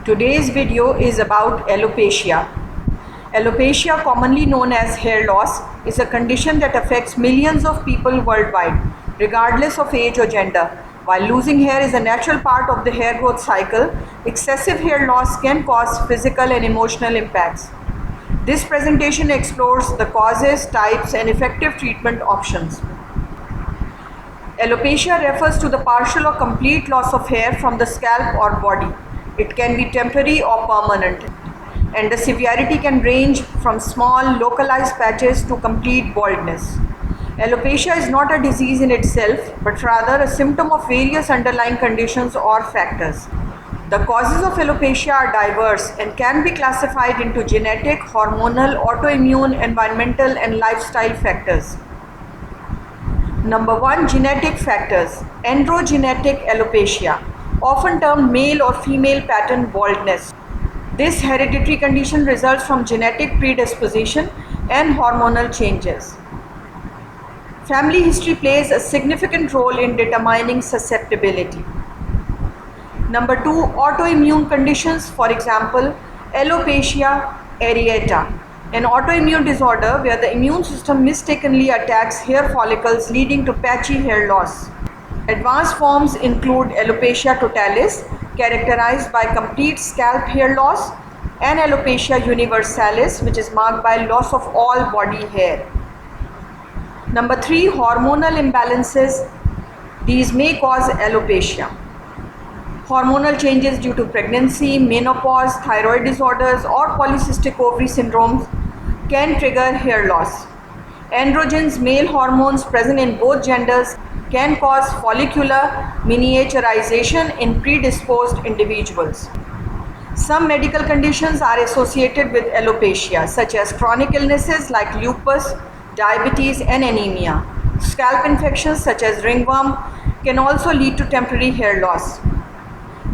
Today's video is about alopecia. Alopecia, commonly known as hair loss, is a condition that affects millions of people worldwide, regardless of age or gender. While losing hair is a natural part of the hair growth cycle, excessive hair loss can cause physical and emotional impacts. This presentation explores the causes, types, and effective treatment options. Alopecia refers to the partial or complete loss of hair from the scalp or body. It can be temporary or permanent, and the severity can range from small, localized patches to complete baldness. Alopecia is not a disease in itself, but rather a symptom of various underlying conditions or factors. The causes of alopecia are diverse and can be classified into genetic, hormonal, autoimmune, environmental, and lifestyle factors. Number 1. Genetic factors. Androgenetic alopecia, often termed male or female pattern baldness. This hereditary condition results from genetic predisposition and hormonal changes. Family history plays a significant role in determining susceptibility. Number 2. Autoimmune conditions, for example, alopecia areata, an autoimmune disorder where the immune system mistakenly attacks hair follicles leading to patchy hair loss. Advanced forms include alopecia totalis, characterized by complete scalp hair loss, and alopecia universalis, which is marked by loss of all body hair. Number 3. Hormonal imbalances. These may cause alopecia. Hormonal changes due to pregnancy, menopause, thyroid disorders, or polycystic ovary syndromes can trigger hair loss. Androgens, male hormones present in both genders, can cause follicular miniaturization in predisposed individuals. Some medical conditions are associated with alopecia, such as chronic illnesses like lupus, diabetes, and anemia. Scalp infections such as ringworm can also lead to temporary hair loss.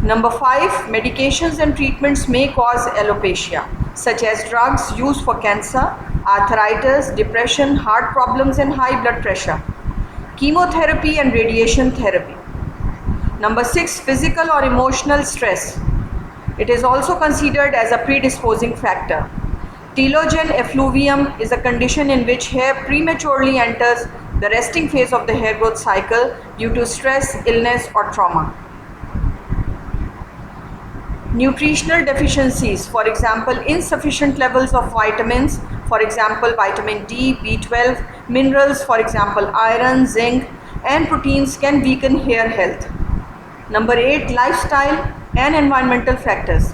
Number 5. Medications and treatments may cause alopecia, such as drugs used for cancer, arthritis, depression, heart problems, and high blood pressure, chemotherapy, and radiation therapy. Number 6. Physical or emotional stress. It is also considered as a predisposing factor. Telogen effluvium is a condition in which hair prematurely enters the resting phase of the hair growth cycle due to stress, illness, or trauma. Nutritional deficiencies, for example, insufficient levels of vitamins, for example, vitamin D, B12, minerals, for example, iron, zinc, and proteins can weaken hair health. Number 8. Lifestyle and environmental factors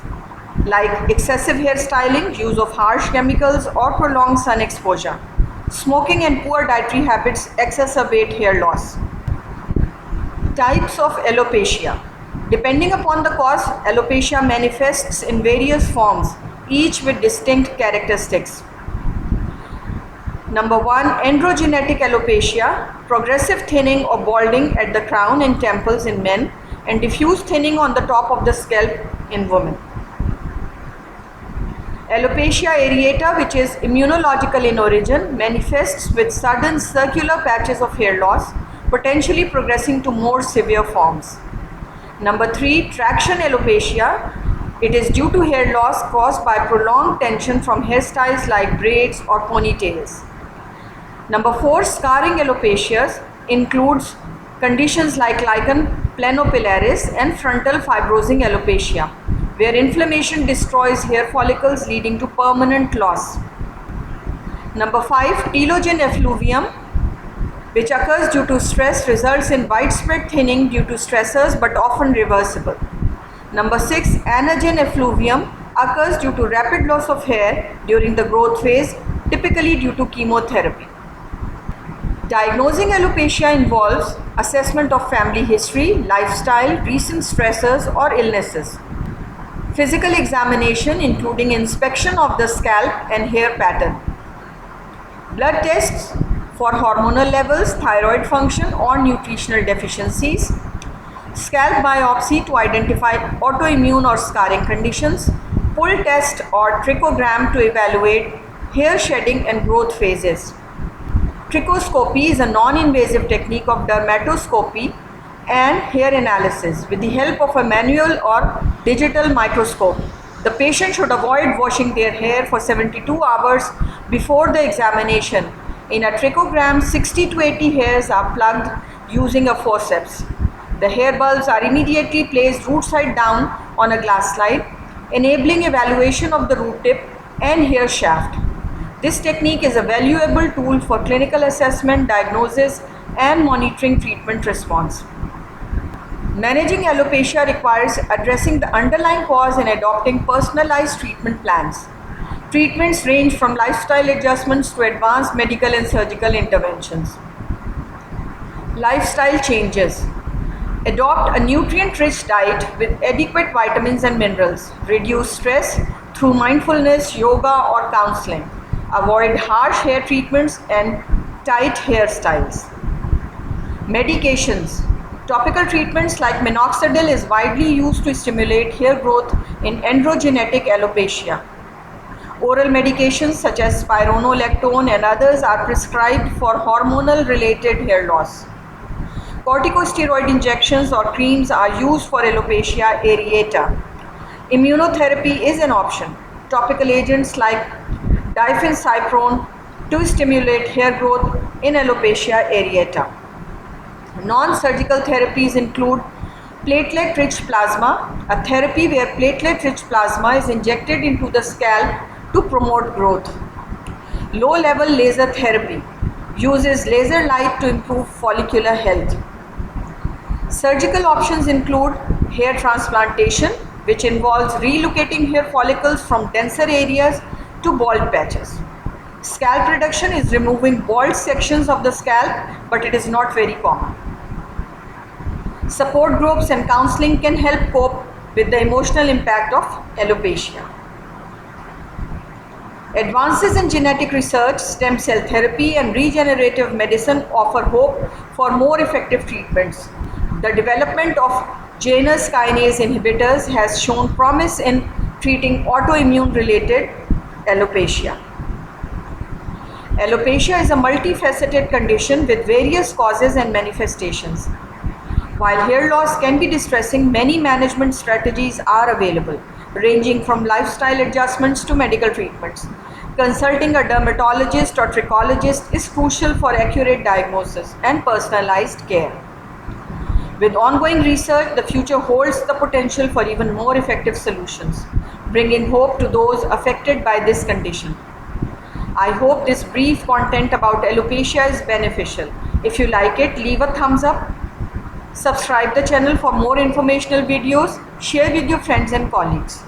like excessive hair styling, use of harsh chemicals, or prolonged sun exposure. Smoking and poor dietary habits exacerbate hair loss. Types of alopecia. Depending upon the cause, alopecia manifests in various forms, each with distinct characteristics. Number 1. Androgenetic alopecia, progressive thinning or balding at the crown and temples in men, and diffuse thinning on the top of the scalp in women. Alopecia areata, which is immunological in origin, manifests with sudden circular patches of hair loss, potentially progressing to more severe forms. Number 3. Traction alopecia. It is due to hair loss caused by prolonged tension from hairstyles like braids or ponytails. Number 4. Scarring alopecia includes conditions like lichen planopilaris and frontal fibrosing alopecia, where inflammation destroys hair follicles leading to permanent loss. Number 5. Telogen effluvium, which occurs due to stress, results in widespread thinning due to stressors but often reversible. Number 6. Anagen effluvium occurs due to rapid loss of hair during the growth phase, typically due to chemotherapy. Diagnosing alopecia involves assessment of family history, lifestyle, recent stressors, or illnesses. Physical examination including inspection of the scalp and hair pattern. Blood tests for hormonal levels, thyroid function, or nutritional deficiencies. Scalp biopsy to identify autoimmune or scarring conditions. Pull test or trichogram to evaluate hair shedding and growth phases. Trichoscopy is a non-invasive technique of dermatoscopy and hair analysis with the help of a manual or digital microscope. The patient should avoid washing their hair for 72 hours before the examination. In a trichogram, 60 to 80 hairs are plugged using a forceps. The hair bulbs are immediately placed root side down on a glass slide, enabling evaluation of the root tip and hair shaft. This technique is a valuable tool for clinical assessment, diagnosis, and monitoring treatment response. Managing alopecia requires addressing the underlying cause and adopting personalized treatment plans. Treatments range from lifestyle adjustments to advanced medical and surgical interventions. Lifestyle changes. Adopt a nutrient-rich diet with adequate vitamins and minerals. Reduce stress through mindfulness, yoga, or counseling. Avoid harsh hair treatments and tight hairstyles. Medications. Topical treatments like minoxidil is widely used to stimulate hair growth in androgenetic alopecia. Oral medications such as spironolactone and others are prescribed for hormonal-related hair loss. Corticosteroid injections or creams are used for alopecia areata. Immunotherapy is an option. Topical agents like diphencyprone to stimulate hair growth in alopecia areata. Non-surgical therapies include platelet-rich plasma, a therapy where platelet-rich plasma is injected into the scalp to promote growth. Low-level laser therapy uses laser light to improve follicular health. Surgical options include hair transplantation, which involves relocating hair follicles from denser areas to bald patches. Scalp reduction is removing bald sections of the scalp, but it is not very common. Support groups and counseling can help cope with the emotional impact of alopecia. Advances in genetic research, stem cell therapy, and regenerative medicine offer hope for more effective treatments. The development of Janus kinase inhibitors has shown promise in treating autoimmune-related alopecia. Alopecia is a multifaceted condition with various causes and manifestations. While hair loss can be distressing, many management strategies are available, ranging from lifestyle adjustments to medical treatments. Consulting a dermatologist or trichologist is crucial for accurate diagnosis and personalized care. With ongoing research, the future holds the potential for even more effective solutions, bringing hope to those affected by this condition. I hope this brief content about alopecia is beneficial. If you like it, leave a thumbs up. Subscribe the channel for more informational videos. Share with your friends and colleagues.